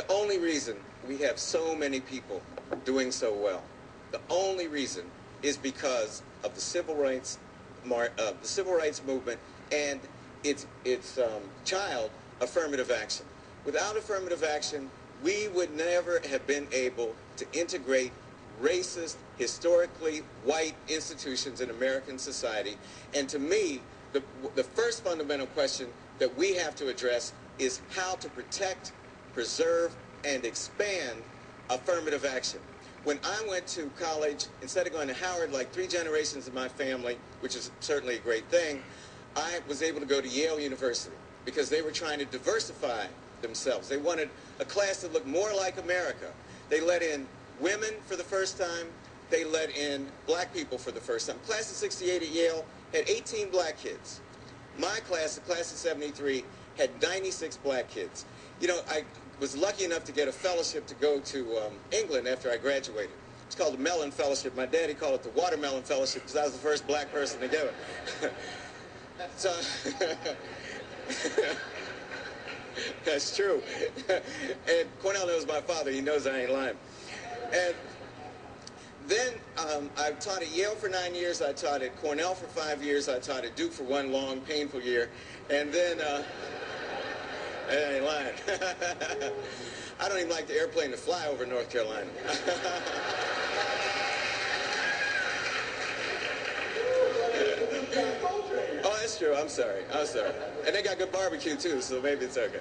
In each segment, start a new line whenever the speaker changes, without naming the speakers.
The only reason we have so many people doing so well, the only reason is because of the civil rights movement and its child, affirmative action. Without affirmative action, we would never have been able to integrate racist, historically white institutions in American society. And to me, the first fundamental question that we have to address is how to protect, preserve, and expand affirmative action. When I went to college, instead of going to Howard like 3 generations of my family, which is certainly a great thing, I was able to go to Yale University because they were trying to diversify themselves. They wanted a class that looked more like America. They let in women for the first time. They let in black people for the first time. Class of 68 at Yale had 18 black kids. My class, the class of 73, had 96 black kids. You know, I was lucky enough to get a fellowship to go to England after I graduated. It's called the Mellon Fellowship. My daddy called it the Watermelon Fellowship because I was the first black person to get it. So, that's true. And Cornell knows my father. He knows I ain't lying. And then I taught at Yale for 9 years. I taught at Cornell for 5 years. I taught at Duke for 1 long, painful year. And then, I ain't lying. I don't even like the airplane to fly over North Carolina. Oh, that's true. I'm sorry. And they got good barbecue, too, so maybe it's okay.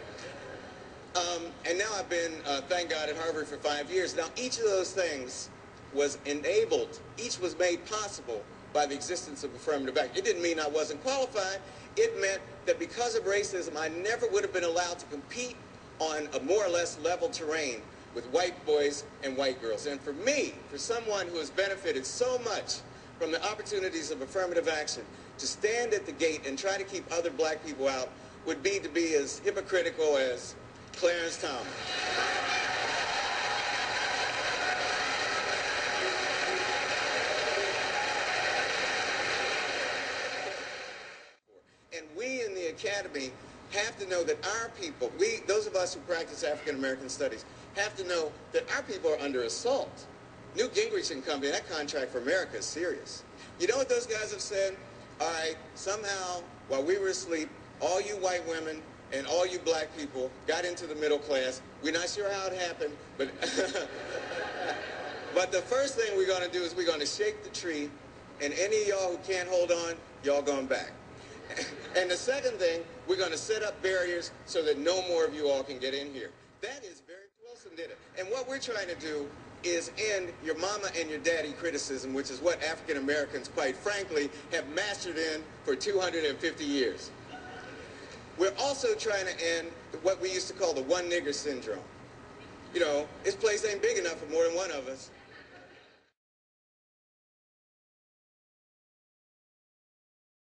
And now I've been, thank God, at Harvard for 5 years. Now, each of those things was enabled, each was made possible by the existence of affirmative action. It didn't mean I wasn't qualified. It meant that because of racism, I never would have been allowed to compete on a more or less level terrain with white boys and white girls. And for me, for someone who has benefited so much from the opportunities of affirmative action, to stand at the gate and try to keep other black people out would be to be as hypocritical as Clarence Thomas. And we in the Academy have to know that our people, those of us who practice African American studies, have to know that our people are under assault. Newt Gingrich and company, that contract for America is serious. You know what those guys have said? All right, somehow, while we were asleep, all you white women and all you black people got into the middle class. We're not sure how it happened, but but the first thing we're going to do is we're going to shake the tree, and any of y'all who can't hold on, y'all going back. And the second thing, we're going to set up barriers so that no more of you all can get in here. That is very, Wilson did it. And what we're trying to do is end your mama and your daddy criticism, which is what African Americans, quite frankly, have mastered in for 250 years. We're also trying to end what we used to call the one nigger syndrome. You know, this place ain't big enough for more than one of us.